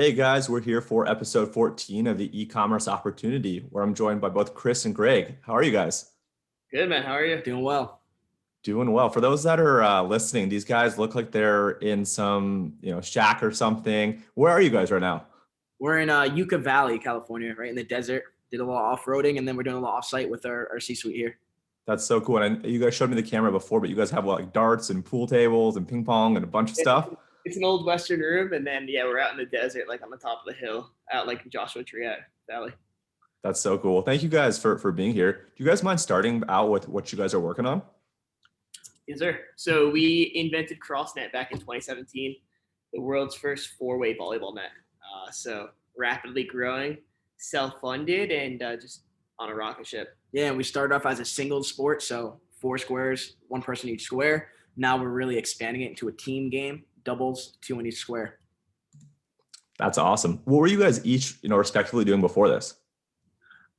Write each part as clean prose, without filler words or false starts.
Hey guys, we're here for episode 14 of the e-commerce opportunity, where I'm joined by both Chris and Greg. How are you guys? Good, man. How are you? Doing well. Doing well. For those that are listening, these guys look like they're in some, shack or something. Where are you guys right now? We're in Yucca Valley, California, right in the desert. Did a little off-roading, and then we're doing a little off-site with our C-suite here. That's so cool. And you guys showed me the camera before, but you guys have like darts and pool tables and ping pong and a bunch of stuff. It's an old Western room, and then we're out in the desert, like on the top of the hill, out like in Joshua Tree Valley. That's so cool. Thank you guys for being here. Do you guys mind starting out with what you guys are working on? Yes, sir. So we invented CrossNet back in 2017, the world's first four-way volleyball net. So rapidly growing, self-funded, and just on a rocket ship. Yeah, and we started off as a single sport, so 4 squares, 1 person each square. Now we're really expanding it into a team game, doubles, 2 in each square. That's awesome. What were you guys each, respectively doing before this?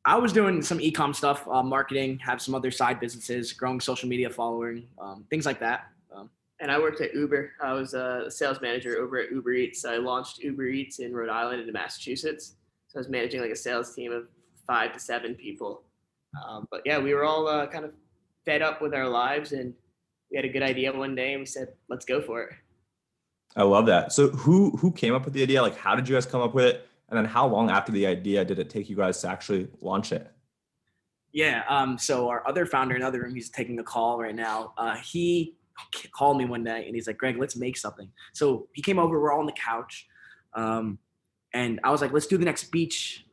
I was doing some e-com stuff, marketing, have some other side businesses, growing social media following, things like that. And I worked at Uber. I was a sales manager over at Uber Eats. I launched Uber Eats in Rhode Island into Massachusetts. So I was managing like a sales team of 5 to 7 people. But yeah, we were all kind of fed up with our lives, and we had a good idea one day, and we said, let's go for it. I love that. So who came up with the idea? Like, how did you guys come up with it? And then how long after the idea did it take you guys to actually launch it? Yeah, so our other founder in the other room, he's taking a call right now. He called me one day and he's like, Greg, let's make something. So he came over, we're all on the couch. And I was like, let's do the next beach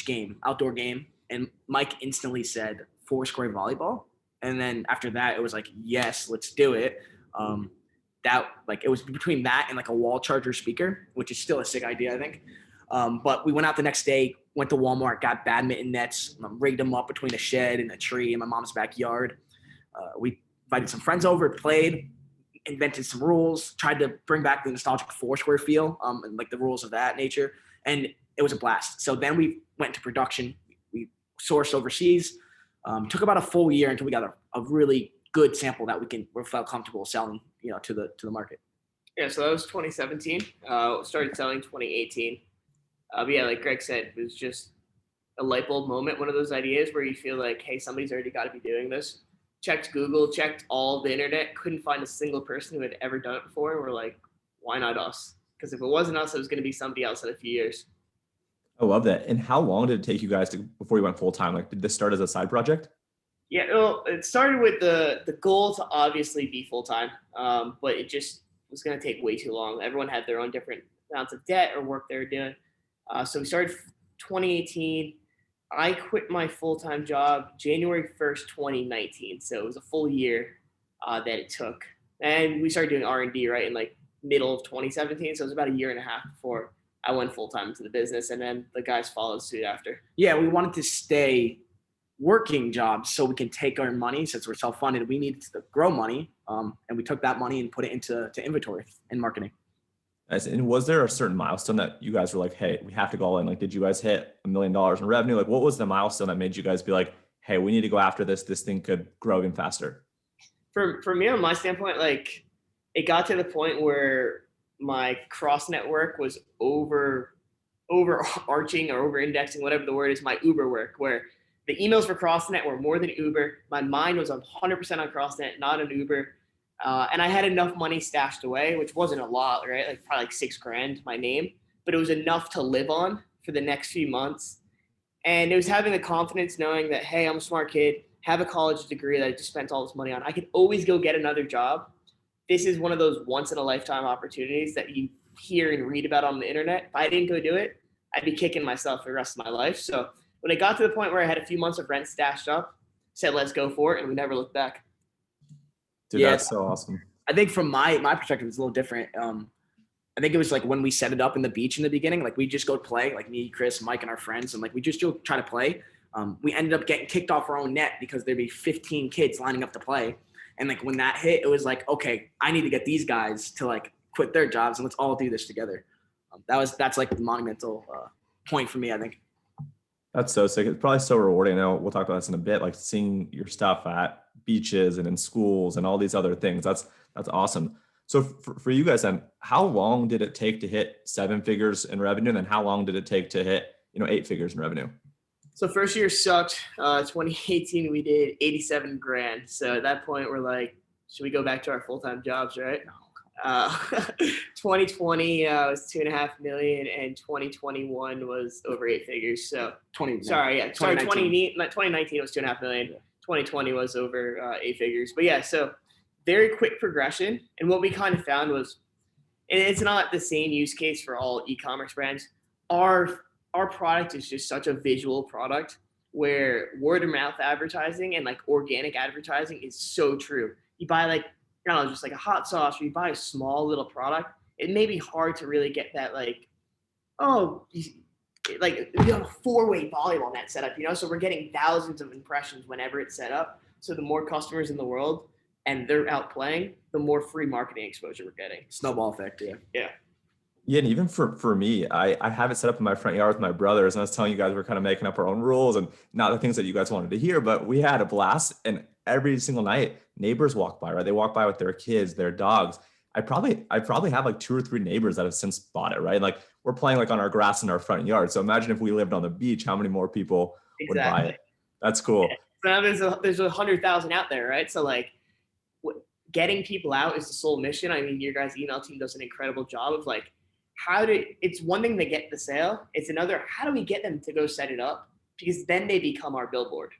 game, outdoor game. And Mike instantly said 4 square volleyball. And then after that, it was like, yes, let's do it. It was between that and like a wall charger speaker, which is still a sick idea, I think. But we went out the next day, went to Walmart, got badminton nets, rigged them up between a shed and a tree in my mom's backyard. We invited some friends over, played, invented some rules, tried to bring back the nostalgic 4 square feel, and like the rules of that nature. And it was a blast. So then we went to production. We sourced overseas. Took about a full year until we got a really good sample that we felt comfortable selling, to the market. Yeah, so that was 2017. Started selling 2018. But yeah, like Greg said, it was just a light bulb moment. One of those ideas where you feel like, hey, somebody's already got to be doing this. Checked Google, checked all the internet, couldn't find a single person who had ever done it before. And we're like, why not us? Because if it wasn't us, it was going to be somebody else in a few years. I love that. And how long did it take you guys before you went full time? Like, did this start as a side project? Yeah, well, it started with the goal to obviously be full time, but it just was going to take way too long. Everyone had their own different amounts of debt or work they were doing. So we started 2018. I quit my full-time job January 1st, 2019. So it was a full year that it took. And we started doing R&D right in like middle of 2017. So it was about a year and a half before I went full-time into the business. And then the guys followed suit after. Yeah, we wanted to stay working jobs so we can take our money. Since we're self-funded, we needed to grow money. And we took that money and put it into inventory and marketing. Nice. And was there a certain milestone that you guys were like, hey, we have to go all in? Like, did you guys hit $1 million in revenue? Like, what was the milestone that made you guys be like, hey, we need to go after this? This thing could grow even faster. For me, on my standpoint, like it got to the point where my CrossNet work was overarching or over-indexing, whatever the word is, my Uber work, where the emails for CrossNet were more than Uber. My mind was 100% on CrossNet, not on Uber. And I had enough money stashed away, which wasn't a lot, right? Like probably like $6,000, my name, but it was enough to live on for the next few months. And it was having the confidence knowing that, hey, I'm a smart kid, have a college degree that I just spent all this money on. I could always go get another job. This is one of those once in a lifetime opportunities that you hear and read about on the internet. If I didn't go do it, I'd be kicking myself for the rest of my life. So when it got to the point where I had a few months of rent stashed up, said, let's go for it. And we never looked back. Dude, yeah, that's so awesome. I think from my perspective, it's a little different. I think it was like when we set it up in the beach in the beginning, like we just go play, like me, Chris, Mike, and our friends, and like we just try to play. We ended up getting kicked off our own net because there'd be 15 kids lining up to play. And like when that hit, it was like, okay, I need to get these guys to like quit their jobs and let's all do this together. That's like the monumental point for me, I think. That's so sick. It's probably so rewarding. I know we'll talk about this in a bit, like seeing your stuff at beaches and in schools and all these other things. That's awesome. So for you guys then, how long did it take to hit 7 figures in revenue? And then how long did it take to hit, 8 figures in revenue? So first year sucked. 2018, we did 87 grand. So at that point, we're like, should we go back to our full-time jobs, right? 2020 was 2.5 million, and 2021 was over 8 figures. So 2019 was 2.5 million. 2020 was over 8 figures. But yeah, so very quick progression. And what we kind of found was, and it's not the same use case for all e-commerce brands. Our product is just such a visual product where word of mouth advertising and like organic advertising is so true. You buy like, I don't know, just like a hot sauce, or you buy a small little product, it may be hard to really get that like, like you have a 4-way volume on that setup, so we're getting thousands of impressions whenever it's set up. So the more customers in the world and they're out playing, the more free marketing exposure we're getting. Snowball effect. Yeah. Yeah, and even for me, I have it set up in my front yard with my brothers, and I was telling you guys we're kind of making up our own rules and not the things that you guys wanted to hear, but we had a blast. And every single night, neighbors walk by, right? They walk by with their kids, their dogs. I probably have like 2 or 3 neighbors that have since bought it, right? Like we're playing like on our grass in our front yard. So imagine if we lived on the beach, how many more people would buy it? That's cool. Yeah. So there's 100,000 out there, right? So like getting people out is the sole mission. I mean, your guys' email team does an incredible job of like, it's one thing to get the sale. It's another, how do we get them to go set it up? Because then they become our billboard.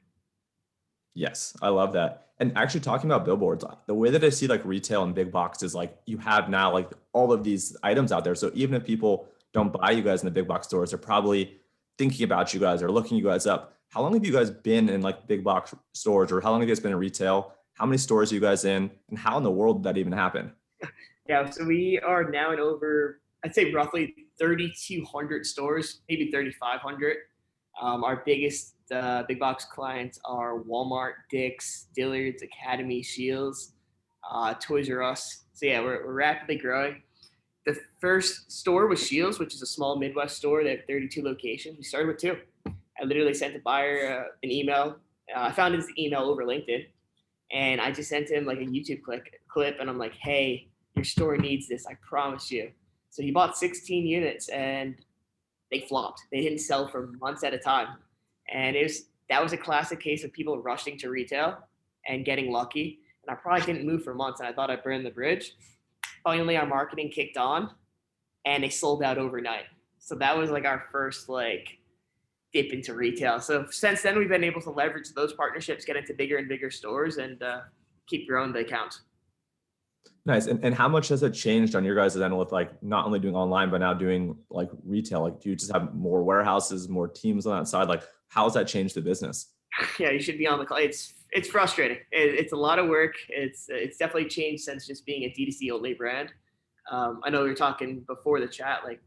Yes, I love that. And actually talking about billboards, the way that I see like retail and big box is like you have now like all of these items out there. So even if people don't buy you guys in the big box stores, they're probably thinking about you guys or looking you guys up. How long have you guys been in like big box stores, or how long have you guys been in retail? How many stores are you guys in, and how in the world did that even happen? Yeah, so we are now in over, I'd say roughly 3,200 stores, maybe 3,500. Our biggest big box clients are Walmart, Dick's, Dillard's, Academy, Shields, Toys R Us. So yeah, we're rapidly growing. The first store was Shields, which is a small Midwest store. They have 32 locations. We started with 2. I literally sent a buyer an email. I found his email over LinkedIn, and I just sent him like a YouTube clip, and I'm like, hey, your store needs this, I promise you. So he bought 16 units, and they flopped. They didn't sell for months at a time. And that was a classic case of people rushing to retail and getting lucky. And I probably didn't move for months, and I thought I burned the bridge. Finally, our marketing kicked on, and they sold out overnight. So that was like our first like dip into retail. So since then, we've been able to leverage those partnerships, get into bigger and bigger stores, and keep growing the account. Nice. And how much has it changed on your guys' end with like not only doing online, but now doing like retail? Like, do you just have more warehouses, more teams on that side? Like, how has that changed the business? Yeah, you should be on the call. It's frustrating. It's a lot of work. It's definitely changed since just being a D2C only brand. I know we were talking before the chat, like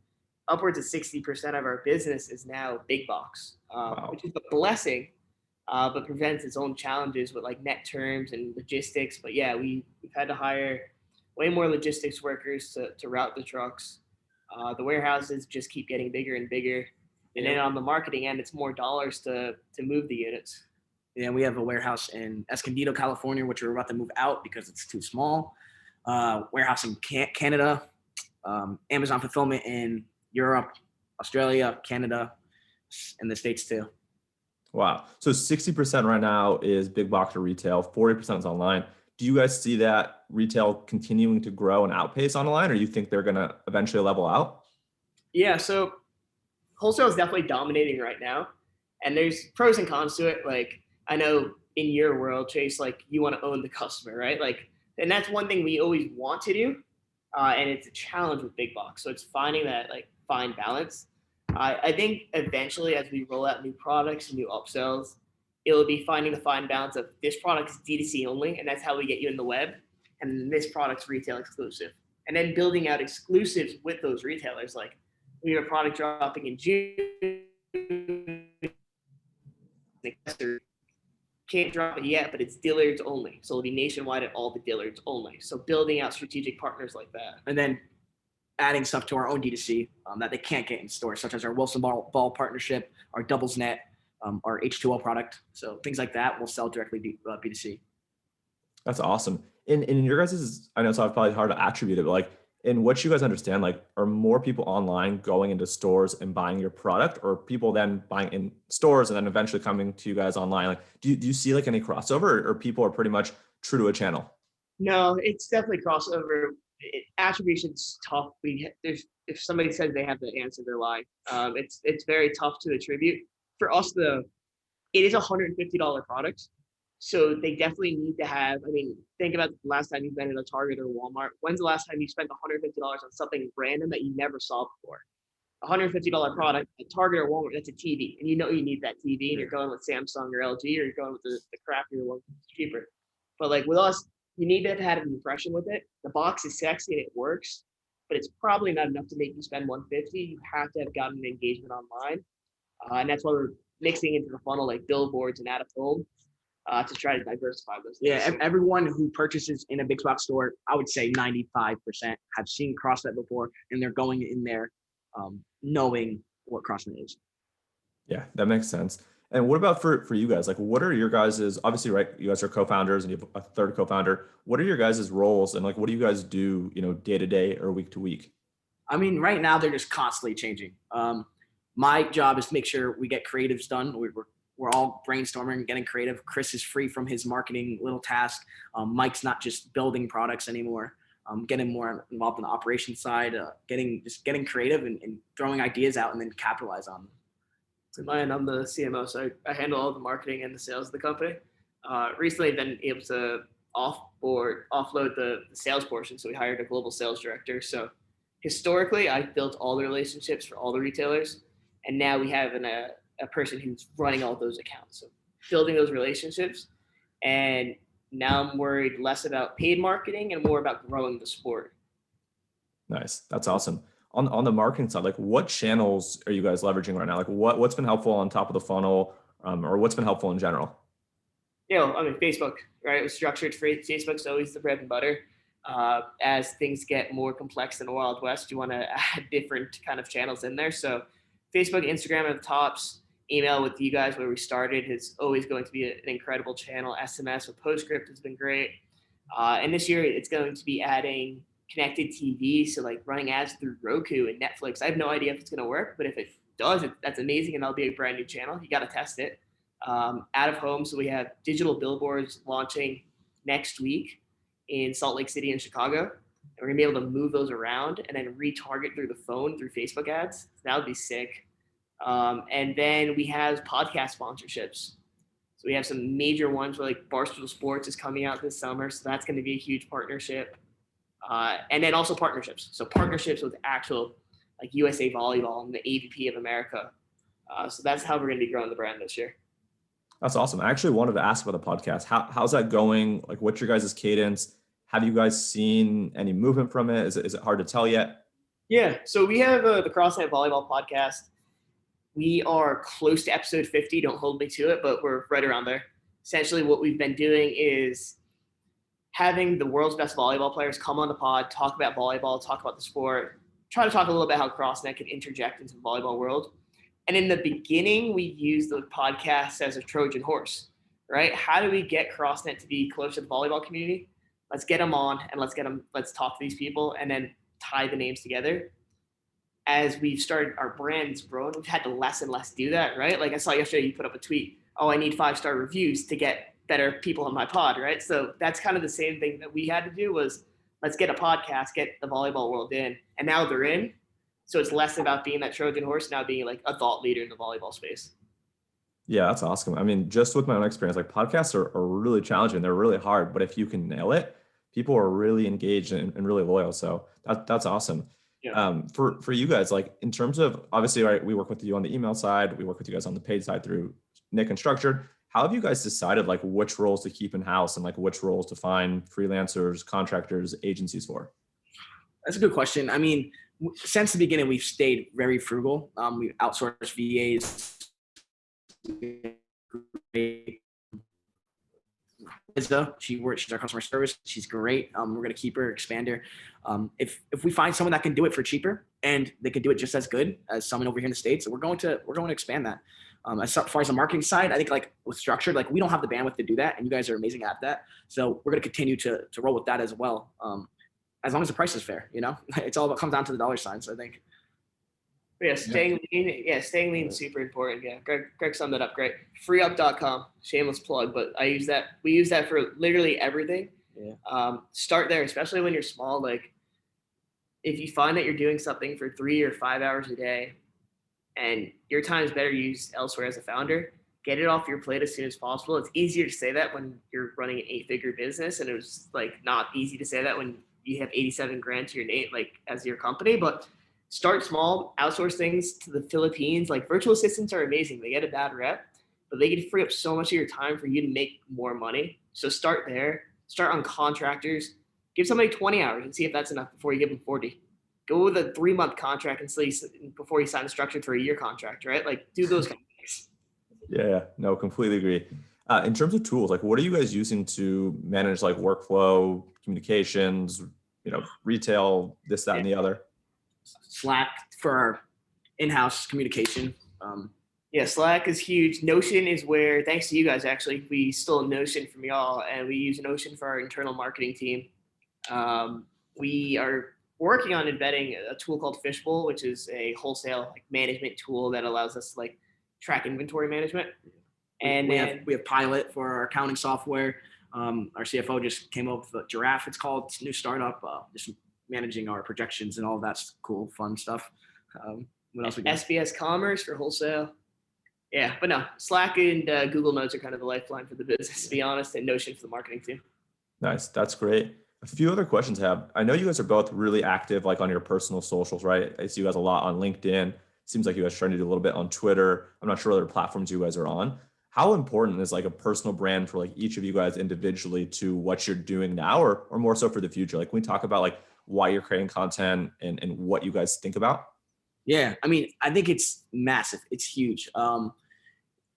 upwards of 60% of our business is now big box, Wow. which is a blessing, but presents its own challenges with like net terms and logistics. But yeah, we've had to hire way more logistics workers to route the trucks. The warehouses just keep getting bigger and bigger. And then on the marketing end, it's more dollars to move the units. Yeah, we have a warehouse in Escondido, California, which we're about to move out because it's too small. Warehouse in Canada, Amazon fulfillment in Europe, Australia, Canada, and the States too. Wow. So 60% right now is big box or retail, 40% is online. Do you guys see that retail continuing to grow and outpace online, or you think they're going to eventually level out? Yeah, so wholesale is definitely dominating right now, and there's pros and cons to it. Like I know in your world, Chase, like you want to own the customer, right? Like, and that's one thing we always want to do, and it's a challenge with big box. So it's finding that like fine balance. I think eventually, as we roll out new products and new upsells, it'll be finding the fine balance of this product is D2C only, and that's how we get you in the web, and this product's retail exclusive, and then building out exclusives with those retailers. Like we have a product dropping in June. Can't drop it yet, but it's Dillard's only. So it'll be nationwide at all the Dillard's only. So building out strategic partners like that. And then adding stuff to our own D2C that they can't get in stores, such as our Wilson Ball partnership, our Doubles Net, our H2O product. So things like that will sell directly B2C. That's awesome. In your guys's, I know it's probably hard to attribute it, but like in what you guys understand, like are more people online going into stores and buying your product, or people then buying in stores and then eventually coming to you guys online? Like, do you see like any crossover, or people are pretty much true to a channel? No, it's definitely crossover. Attribution's tough. There's if somebody says they have the answer, they're lying. It's very tough to attribute. For us, it is a $150 product. So they definitely need to have, I mean, think about the last time you've been at a Target or Walmart. When's the last time you spent $150 on something random that you never saw before? $150 product at Target or Walmart, that's a TV. And you know you need that TV, and you're going with Samsung or LG, or you're going with the crappier one, cheaper. But like with us, you need to have an impression with it. The box is sexy and it works, but it's probably not enough to make you spend 150. You have to have gotten an engagement online. And that's why we're mixing into the funnel like billboards and out of home to try to diversify those things. Yeah, everyone who purchases in a big box store, I would say 95% have seen CrossNet before, and they're going in there knowing what CrossNet is. Yeah, that makes sense. And what about for you guys? Like, what are your guys's, obviously, right? You guys are co-founders and you have a third co-founder. What are your guys' roles, and like, what do you guys do, day to day or week to week? I mean, right now they're just constantly changing. My job is to make sure we get creatives done. We're all brainstorming and getting creative. Chris is free from his marketing little task. Mike's not just building products anymore. Getting more involved in the operations side, getting creative and throwing ideas out and then capitalize on them. So I'm the CMO, so I handle all the marketing and the sales of the company. Recently, I've been able to offload the sales portion, so we hired a global sales director. So historically, I've built all the relationships for all the retailers, and now we have a person who's running all those accounts. So building those relationships, and now I'm worried less about paid marketing and more about growing the sport. Nice. That's awesome. On the marketing side, like what channels are you guys leveraging right now? Like what's been helpful on top of the funnel, or what's been helpful in general? I mean, Facebook, right? With structured free, Facebook's always the bread and butter. As things get more complex in the Wild West, you want to add different kind of channels in there. So Facebook, Instagram are the tops. Email with you guys where we started is always going to be an incredible channel. SMS with Postscript has been great. And this year it's going to be adding connected TV. So like running ads through Roku and Netflix. I have no idea if it's going to work, but if it does, that's amazing. And that'll be a brand new channel. You got to test it. Out of home. So we have digital billboards launching next week in Salt Lake City and Chicago. And we're gonna be able to move those around and then retarget through the phone through Facebook ads. That would be sick. And then we have podcast sponsorships. So we have some major ones where like Barstool Sports is coming out this summer. So that's going to be a huge partnership. And then also partnerships. So partnerships with actual like USA Volleyball and the AVP of America. So that's how we're going to be growing the brand this year. That's awesome. I actually wanted to ask about the podcast. How's that going? Like, what's your guys' cadence? Have you guys seen any movement from it? Is it hard to tell yet? Yeah. So we have the CrossNet Volleyball podcast. We are close to episode 50. Don't hold me to it, but we're right around there. Essentially, what we've been doing is having the world's best volleyball players come on the pod, talk about volleyball, talk about the sport, try to talk a little bit how CrossNet can interject into the volleyball world. And in the beginning, we used the podcast as a Trojan horse, right? How do we get CrossNet to be close to the volleyball community? Let's get them on and let's talk to these people and then tie the names together. As we've started our brands growing, we've had to less and less do that, right? Like I saw yesterday, you put up a tweet, oh, I need 5-star reviews to get better people on my pod, right? So that's kind of the same thing that we had to do was let's get a podcast, get the volleyball world in, and now they're in. So it's less about being that Trojan horse, now being like a thought leader in the volleyball space. Yeah, that's awesome. I mean, just with my own experience, like podcasts are really challenging. They're really hard, but if you can nail it, people are really engaged and really loyal. So that's awesome. Yeah. For you guys, like in terms of obviously, right, we work with you on the email side, we work with you guys on the paid side through Nick and Structured. How have you guys decided like which roles to keep in house and like which roles to find freelancers, contractors, agencies for? That's a good question. I mean, since the beginning, we've stayed very frugal. We outsourced VAs. She's our customer service. She's great. We're going to keep her, expand her. If we find someone that can do it for cheaper and they can do it just as good as someone over here in the States, we're going to expand that. As far as the marketing side, I think like with structured, like we don't have the bandwidth to do that, and you guys are amazing at that. So we're going to continue to roll with that as well. As long as the price is fair, it's all about comes down to the dollar signs, I think. But yeah, staying lean. Yeah, staying lean is super important. Yeah, Greg summed that up great. Freeup.com, shameless plug, but I use that. We use that for literally everything. Yeah. Start there, especially when you're small. Like, if you find that you're doing something for 3 or 5 hours a day, and your time is better used elsewhere as a founder, get it off your plate as soon as possible. It's easier to say that when you're running an 8-figure business, and it was like not easy to say that when you have 87 grand to your name, like as your company. But start small, outsource things to the Philippines. Like, virtual assistants are amazing. They get a bad rep, but they can free up so much of your time for you to make more money. So start there. Start on contractors. Give somebody 20 hours and see if that's enough before you give them 40. Go with a 3-month contract before you sign a structure for a year contract, right? Like, do those kind of things. Yeah, no, completely agree. In terms of tools, like what are you guys using to manage like workflow, communications, retail, this, that, and the other? Slack for our in-house communication. Yeah, Slack is huge. Notion is where, thanks to you guys, actually, we stole Notion from y'all, and we use Notion for our internal marketing team. We are working on embedding a tool called Fishbowl, which is a wholesale management tool that allows us to track inventory management. And we have Pilot for our accounting software. Our CFO just came up with a Giraffe. It's called. It's a new startup. Just managing our projections and all of that's cool, fun stuff. What else we got? SBS Commerce for wholesale. Yeah, but no, Slack and Google Notes are kind of the lifeline for the business, to be honest, and Notion for the marketing team. Nice. That's great. A few other questions I have. I know you guys are both really active, like on your personal socials, right? I see you guys a lot on LinkedIn. Seems like you guys are trying to do a little bit on Twitter. I'm not sure other platforms you guys are on. How important is like a personal brand for like each of you guys individually to what you're doing now, or more so for the future? Like, when we talk about like why you're creating content and what you guys think about? Yeah, I mean, I think it's massive. It's huge.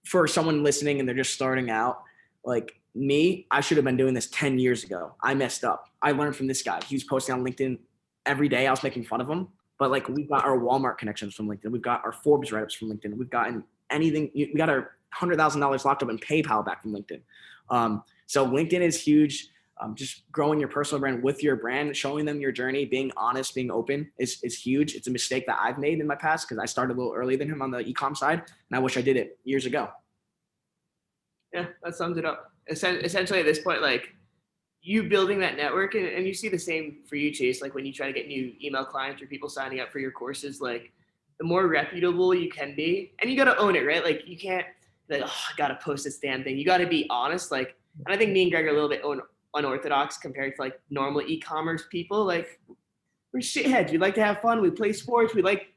For someone listening and they're just starting out, like me, I should have been doing this 10 years ago. I messed up. I learned from this guy. He was posting on LinkedIn every day. I was making fun of him. But like, we've got our Walmart connections from LinkedIn. We've got our Forbes write-ups from LinkedIn. We've gotten anything. We got our $100,000 locked up in PayPal back from LinkedIn. So LinkedIn is huge. Just growing your personal brand with your brand, showing them your journey, being honest, being open is huge. It's a mistake that I've made in my past because I started a little earlier than him on the e-com side, and I wish I did it years ago. Yeah, that sums it up. Essentially, at this point, like, you building that network, and you see the same for you, Chase. Like, when you try to get new email clients or people signing up for your courses, like, the more reputable you can be, and you got to own it, right? Like, you can't like, oh, I got to post this damn thing. You got to be honest. Like, and I think me and Greg are a little bit unorthodox compared to like normal e-commerce people. Like, we're shitheads. We like to have fun. We play sports. We like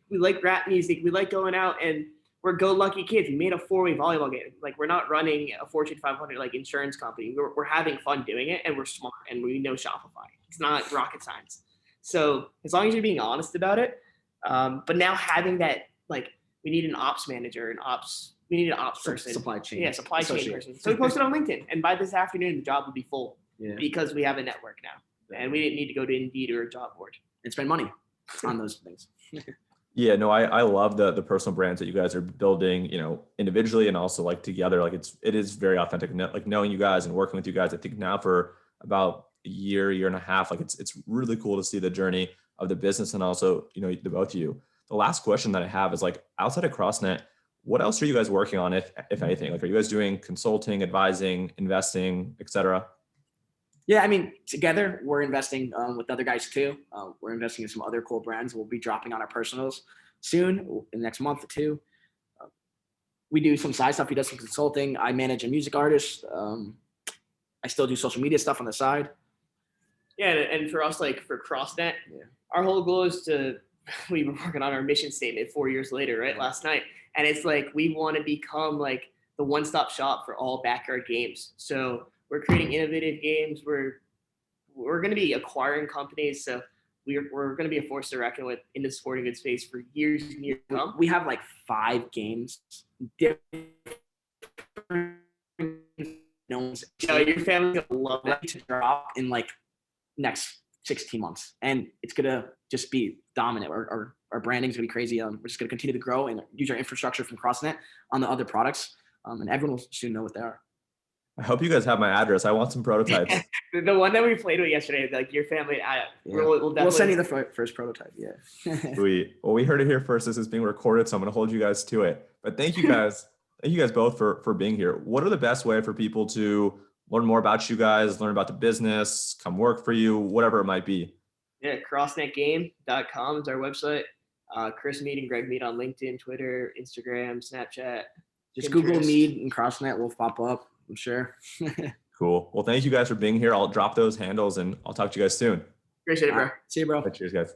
rap music. We like going out, and we're go-lucky kids. We made a 4-way volleyball game. Like, we're not running a Fortune 500 like insurance company. We're having fun doing it, and we're smart, and we know Shopify. It's not rocket science. So as long as you're being honest about it, but now having that, like, we need an ops manager, we need an ops person. Supply chain. Yeah, supply chain person. So we posted on LinkedIn, and by this afternoon, the job will be full because we have a network now, and we didn't need to go to Indeed or a job board and spend money on those things. Yeah, no, I love the personal brands that you guys are building, individually and also like together. Like, it is very authentic. Like, knowing you guys and working with you guys, I think now for about a year and a half, like it's really cool to see the journey of the business and also, the both of you. The last question that I have is, like, outside of CrossNet, what else are you guys working on, if anything? Like, are you guys doing consulting, advising, investing, et cetera? Yeah, I mean, together we're investing with other guys too. We're investing in some other cool brands. We'll be dropping on our personals soon, in the next month or two. We do some side stuff. He does some consulting. I manage a music artist. I still do social media stuff on the side. Yeah, and for us, like for CrossNet, our whole goal is to, we were working on our mission statement 4 years later, right? Last night. And it's like, we want to become like the one-stop shop for all backyard games. So we're creating innovative games. We're going to be acquiring companies. So we're going to be a force to reckon with in the sporting goods space for years and years to come. We have like 5 games. Your family's going to love it to drop in like next 16 months, and it's gonna just be dominant. Our branding's gonna be crazy. We're just gonna continue to grow and use our infrastructure from CrossNet on the other products, and everyone will soon know what they are. I hope you guys have my address. I want some prototypes. The one that we played with yesterday, like your family, We'll send you the first prototype. Yeah. Sweet. Well, we heard it here first. This is being recorded, so I'm going to hold you guys to it. But thank you guys. Thank you guys both for being here. What are the best way for people to learn more about you guys, learn about the business, come work for you, whatever it might be? Yeah, crossnetgame.com is our website. Chris Meade and Greg Meade on LinkedIn, Twitter, Instagram, Snapchat. Just Google Meade and CrossNet will pop up, I'm sure. Cool. Well, thank you guys for being here. I'll drop those handles and I'll talk to you guys soon. Appreciate it, bro. See you, bro. Cheers, guys.